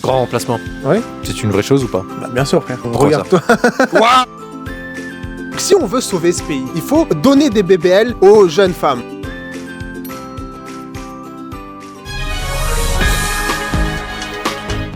Grand remplacement. Ouais. C'est une vraie chose ou pas? Bah, bien sûr, frère. Pourquoi Regarde-toi. Quoi? Si on veut sauver ce pays, il faut donner des BBL aux jeunes femmes.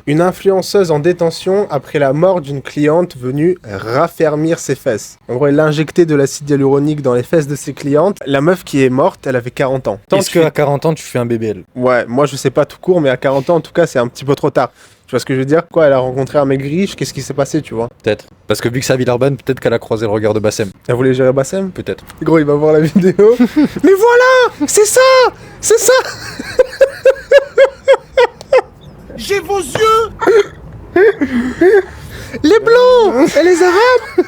Une influenceuse en détention après la mort d'une cliente venue raffermir ses fesses. En gros, elle a injecté de l'acide hyaluronique dans les fesses de ses clientes. La meuf qui est morte, elle avait 40 ans. Est-ce qu'à 40 ans, tu fais un BBL? Ouais, moi je sais pas tout court, mais à 40 ans en tout cas, c'est un petit peu trop tard. Tu vois ce que je veux dire? Quoi, elle a rencontré un mec riche, qu'est-ce qui s'est passé, tu vois? Peut-être. Parce que vu que c'est à Villeurbanne, peut-être qu'elle a croisé le regard de Bassem. Elle voulait gérer Bassem? Peut-être. Gros, il va voir la vidéo. Mais voilà! C'est ça! C'est ça! J'ai vos yeux! Les blancs et les arabes.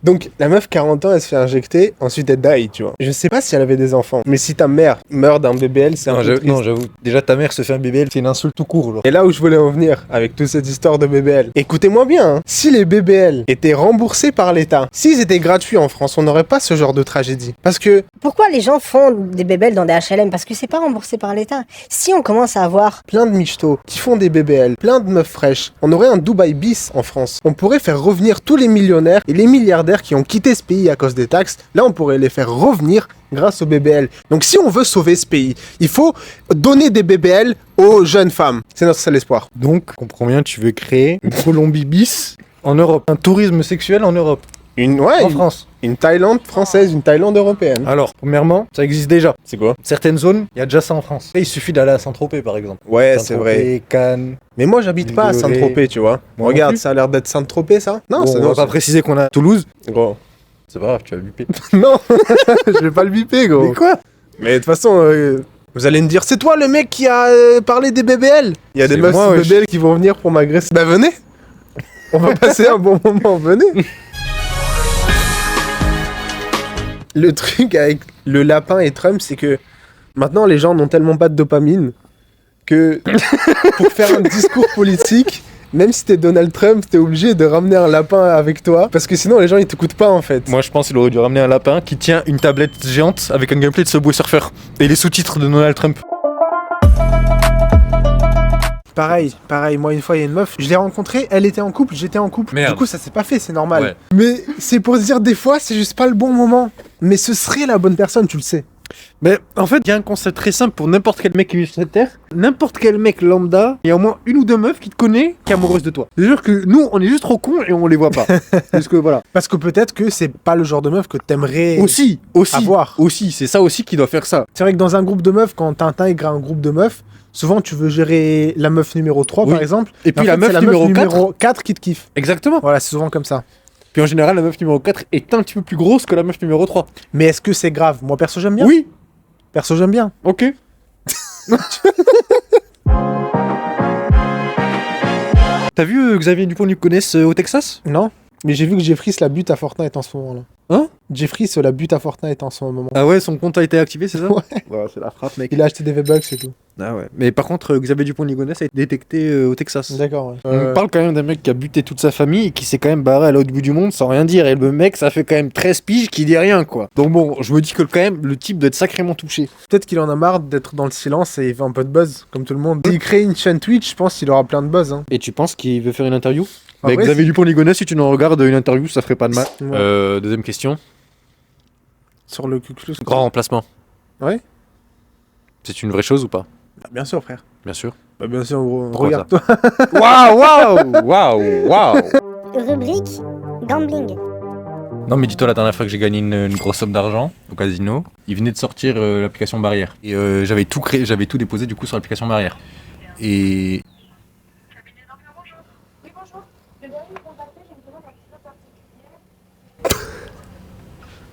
Donc la meuf 40 ans elle se fait injecter, ensuite elle die, tu vois. Je sais pas si elle avait des enfants, mais si ta mère meurt d'un BBL, c'est un peu triste. Non, j'avoue. Déjà, ta mère se fait un BBL, c'est une insulte tout court. Genre. Et là où je voulais en venir avec toute cette histoire de BBL, écoutez-moi bien, hein. Si les BBL étaient remboursés par l'État, s'ils étaient gratuits en France, on n'aurait pas ce genre de tragédie. Parce que Pourquoi les gens font des BBL dans des HLM? Parce que c'est pas remboursé par l'État. Si on commence à avoir plein de michtos qui font des BBL, plein de meufs fraîches, on aurait un Dubaï bis en France. On pourrait faire revenir tous les millionnaires et les milliardaires qui ont quitté ce pays à cause des taxes. Là, on pourrait les faire revenir grâce au BBL. Donc si on veut sauver ce pays, il faut donner des BBL aux jeunes femmes. C'est notre seul espoir. Donc, comprends bien, tu veux créer une Colombie bis en Europe. Un tourisme sexuel en Europe. En France. Une Thaïlande française, une Thaïlande européenne. Alors, premièrement, ça existe déjà. C'est quoi? Certaines zones, il y a déjà ça en France. Et il suffit d'aller à Saint-Tropez, par exemple. Ouais, c'est vrai. Saint-Tropez, Cannes. Mais moi, j'habite pas à Désolé. Saint-Tropez, tu vois. Moi non Regarde, plus. ça a l'air d'être Saint-Tropez, ça? Non, Bon, c'est on va pas préciser qu'on a Toulouse. Gros. C'est pas grave, tu vas biper. Non, je vais pas le biper, gros. Mais quoi? Mais de toute façon, vous allez me dire, c'est toi le mec qui a parlé des BBL? Il y a des C'est meufs moi, sur wesh. BBL qui vont venir pour m'agresser. Bah venez. On va passer un bon moment, venez. Le truc avec le lapin et Trump, c'est que maintenant les gens n'ont tellement pas de dopamine que pour faire un discours politique, même si t'es Donald Trump, t'es obligé de ramener un lapin avec toi parce que sinon les gens ils t'écoutent pas en fait. Moi, je pense qu'il aurait dû ramener un lapin qui tient une tablette géante avec un gameplay de Subway Surfer et les sous-titres de Donald Trump. Pareil, moi une fois il y a une meuf, je l'ai rencontrée, elle était en couple, j'étais en couple. Merde. Du coup ça s'est pas fait, c'est normal. Ouais. Mais c'est pour se dire des fois c'est juste pas le bon moment. Mais ce serait la bonne personne, tu le sais. Mais en fait, il y a un concept très simple pour n'importe quel mec qui vit sur cette terre. N'importe quel mec lambda, il y a au moins une ou deux meufs qui te connaissent, qui est amoureuse de toi. C'est-à-dire que nous, on est juste trop cons et on les voit pas. Parce que voilà. Parce que peut-être que c'est pas le genre de meuf que t'aimerais Aussi, avoir. Aussi, c'est ça aussi qui doit faire ça. C'est vrai que dans un groupe de meufs, quand t'intègres un groupe de meufs, souvent tu veux gérer la meuf numéro 3 Oui. par exemple. Et puis en la fait, meuf c'est numéro 4 qui te kiffe. Exactement. Voilà, c'est souvent comme ça. Puis en général, la meuf numéro 4 est un petit peu plus grosse que la meuf numéro 3. Mais est-ce que c'est grave? Moi perso j'aime bien. Oui, Perso j'aime bien. ok. T'as vu Xavier Dupont-Ligonnès au Texas? Non? Mais j'ai vu que Jeffries la bute à Fortnite en ce moment là. Hein? Jeffries la bute à Fortnite en ce moment. Ah ouais, son compte a été activé, c'est ça? Ouais. Ouais, c'est la frappe, mec. Il a acheté des V-Bucks et tout. Ah ouais. Mais par contre, Xavier Dupont-Ligonnès a été détecté au Texas. D'accord, ouais. On parle quand même d'un mec qui a buté toute sa famille et qui s'est quand même barré à l'autre bout du monde sans rien dire. Et le mec, ça fait quand même 13 piges qui dit rien, quoi. Donc bon, je me dis que quand même, le type doit être sacrément touché. Peut-être qu'il en a marre d'être dans le silence et il veut un peu de buzz, comme tout le monde. S'il crée une chaîne Twitch, je pense qu'il aura plein de buzz. Hein. Et tu penses qu'il veut faire une interview? En Bah, vrai, Xavier Dupont-Ligonnès, si tu nous regardes une interview, ça ferait pas de mal. Ouais. Deuxième question. Sur le Ku Klux Klan. Grand remplacement. Ouais. C'est une vraie chose ou pas? Bah, bien sûr, frère. Bien sûr. Bah, bien sûr, gros. Pourquoi Regarde-toi. Waouh. rubrique gambling. Non mais dis-toi, la dernière fois que j'ai gagné une grosse somme d'argent au casino, il venait de sortir l'application Barrière. Et j'avais tout créé, j'avais tout déposé du coup sur l'application Barrière. Et...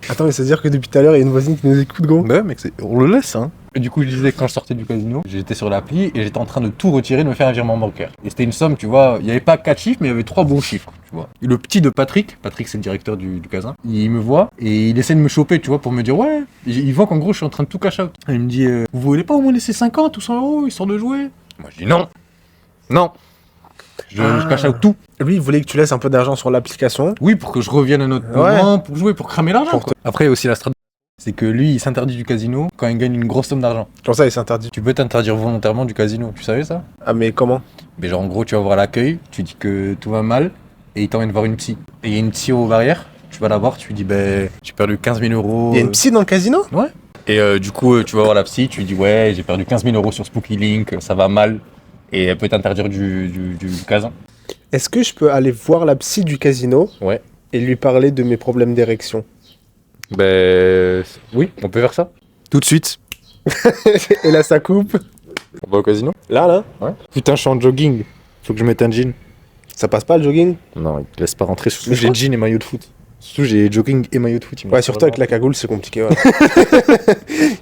Attends, mais c'est-à-dire que depuis tout à l'heure, il y a une voisine qui nous écoute, gros. Bah mec, on le laisse hein. Et du coup je disais que quand je sortais du casino, j'étais sur l'appli et j'étais en train de tout retirer, de me faire un virement bancaire. Et c'était une somme, tu vois, il n'y avait pas 4 chiffres mais il y avait 3 bons chiffres, tu vois. Et le petit de Patrick c'est le directeur du casin, il me voit et il essaie de me choper, tu vois, pour me dire ouais. Il voit qu'en gros je suis en train de tout cash out. Et il me dit vous voulez pas au moins laisser 50 ou 100 euros histoire de jouer? Moi je dis non. Non. Je cash out tout. Lui, il voulait que tu laisses un peu d'argent sur l'application. Oui, pour que je revienne à notre Ouais. moment, pour jouer, pour cramer l'argent. Pour quoi. Après, il y a aussi la stratégie. C'est que lui, il s'interdit du casino quand il gagne une grosse somme d'argent. Comme ça, il s'interdit. Tu peux t'interdire volontairement du casino, tu savais ça? Ah, mais comment? Mais genre en gros, tu vas voir l'accueil, tu dis que tout va mal et il t'emmène voir une psy. Et il y a une psy aux barrières, tu vas la voir, tu lui dis j'ai perdu 15 000 euros. Il y a une psy dans le casino? Ouais. Et du coup, tu vas voir la psy, tu lui dis ouais, j'ai perdu 15 000 euros sur Spooky Link, ça va mal. Et elle peut t'interdire du casin. Est-ce que je peux aller voir la psy du casino Ouais. et lui parler de mes problèmes d'érection? Oui, on peut faire ça. Tout de suite. Et là, ça coupe. On va au casino? Là? Ouais. Putain, je suis en jogging. Faut que je mette un jean. Ça passe pas le jogging? Non, il te laisse pas rentrer. Surtout Mais j'ai jean et maillot de foot. Surtout j'ai jogging et maillot de foot. Ouais, surtout avec la cagoule, c'est compliqué. Ouais.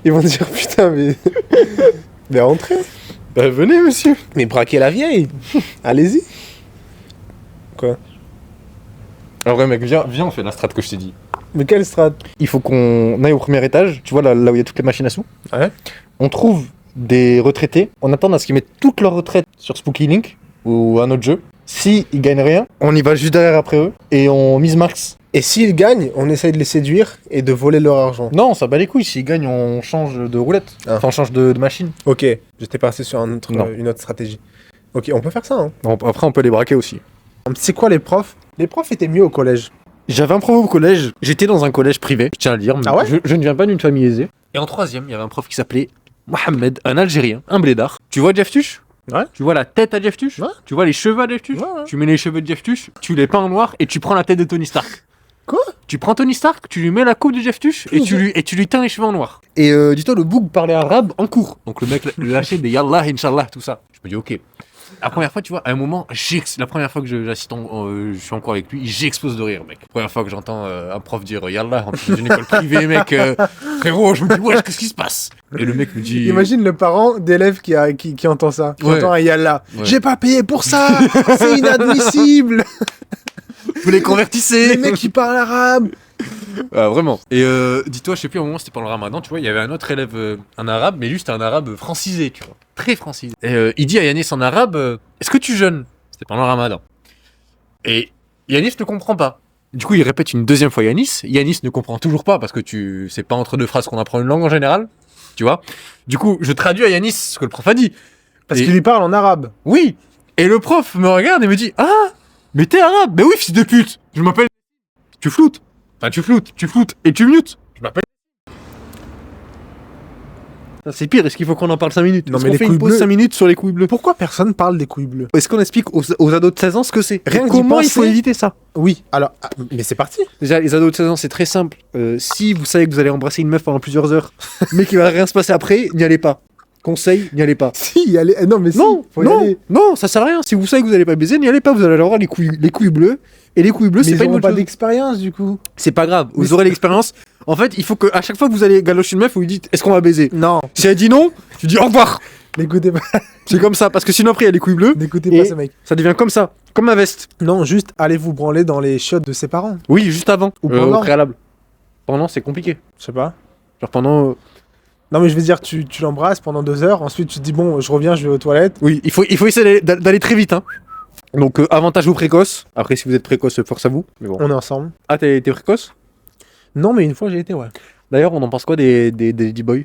Ils vont dire putain, mais. Mais rentrez. venez, monsieur. Mais braquez la vieille. Allez-y. Quoi? En vrai, mec, viens, on fait la strat que je t'ai dit. Mais quelle strat? Il faut qu'on aille au premier étage, tu vois, là où il y a toutes les machines à sous. Ouais. On trouve des retraités, on attend à ce qu'ils mettent toute leur retraite sur Spooky Link ou un autre jeu. S'ils gagnent rien, on y va juste derrière après eux et on mise max. Et s'ils gagnent, on essaye de les séduire et de voler leur argent. Non, ça bat les couilles, s'ils gagnent, on change de roulette. Ah. Enfin, on change de machine. Ok, j'étais passé sur Non. une autre stratégie. Ok, on peut faire ça. Hein. Après, on peut les braquer aussi. C'est quoi les profs? Les profs étaient mieux au collège. J'avais un prof au collège, j'étais dans un collège privé, je tiens à le dire, mais Ah ouais je ne viens pas d'une famille aisée. Et en troisième, il y avait un prof qui s'appelait Mohamed, un Algérien, un blédard. Tu vois Jeff Tuch? Ouais. Tu vois la tête à Jeff Tuch? Ouais. Tu vois les cheveux à Jeff Tuch? Ouais. Tu mets les cheveux de Jeff Tuch, tu les peins en noir et tu prends la tête de Tony Stark. Quoi? Tu prends Tony Stark, tu lui mets la coupe de Jeff Tuch et tu lui teins les cheveux en noir. Et dis-toi, le boug parlait arabe en cours. Donc le mec lâchait des Yallah, Inch'Allah, tout ça. Je me dis ok. La première fois, tu vois, à un moment, la première fois que je suis en cours avec lui, j'explose de rire, mec. La première fois que j'entends un prof dire Yallah en plus d'une école privée, mec, frérot, je me dis, ouais, qu'est-ce qui se passe? Et le mec me dit. Imagine le parent d'élève qui entend ça. Qui Ouais. entend un Yallah. Ouais. J'ai pas payé pour ça. C'est inadmissible. Vous les convertissez! Les mecs qui parlent arabe. Ah, vraiment. Et dis-toi, je sais plus, à un moment, c'était pendant le ramadan, tu vois, il y avait un autre élève, un arabe, mais lui, c'était un arabe francisé, tu vois. Très francisé. Et il dit à Yanis en arabe, est-ce que tu jeûnes? C'était pendant le ramadan. Et Yanis ne comprend pas. Du coup, il répète une deuxième fois Yanis. Yanis ne comprend toujours pas, parce que c'est pas entre deux phrases qu'on apprend une langue en général, tu vois. Du coup, je traduis à Yanis ce que le prof a dit. Parce Et- qu'il lui parle en arabe. Oui. Et le prof me regarde et me dit, ah, mais t'es arabe? Mais oui, fils de pute. Je m'appelle... Tu floutes. Enfin, tu floutes et tu mutes. Je m'appelle... C'est pire, est-ce qu'il faut qu'on en parle 5 minutes? Non, Est-ce mais qu'on les fait couilles une pause bleues- 5 minutes sur les couilles bleues? Pourquoi personne parle des couilles bleues? Est-ce qu'on explique aux ados de 16 ans ce que c'est? Rien que Comment d'y il faut penser. éviter ça? Oui, alors, mais c'est parti. Déjà, les ados de 16 ans, c'est très simple. Si vous savez que vous allez embrasser une meuf pendant plusieurs heures, mais qu'il va rien se passer après, n'y allez pas. Conseil, n'y allez pas. Si, y aller. Non, mais si, Non, faut y non, aller. non, ça sert à rien. Si vous savez que vous allez pas baiser, n'y allez pas. Vous allez avoir les couilles bleues. Et les couilles bleues, Mais c'est ils pas une auront bonne pas chose. d'expérience, du coup. C'est pas grave. Mais Vous aurez l'expérience. En fait, il faut que à chaque fois que vous allez galocher une meuf, vous lui dites est-ce qu'on va baiser? Non, Si elle dit non, tu dis au revoir. n'écoutez pas, C'est comme ça, parce que sinon après il y a les couilles bleues. n'écoutez Et- pas ce mec. Ça devient comme ça, comme ma veste. Non, juste allez vous branler dans les chiottes de ses parents. Oui, juste avant. Ou pendant. Au préalable. Pendant, c'est compliqué. Je sais pas. Genre pendant. Non, mais je veux dire, tu l'embrasses pendant 2 heures, ensuite tu te dis, bon, je reviens, je vais aux toilettes. Oui, il faut essayer d'aller très vite. Hein. Donc avantage aux précoces. Après, si vous êtes précoce, force à vous. Mais bon. On est ensemble. Ah, t'es précoce? Non, mais une fois j'ai été, ouais. D'ailleurs, on en pense quoi des Lady Boys?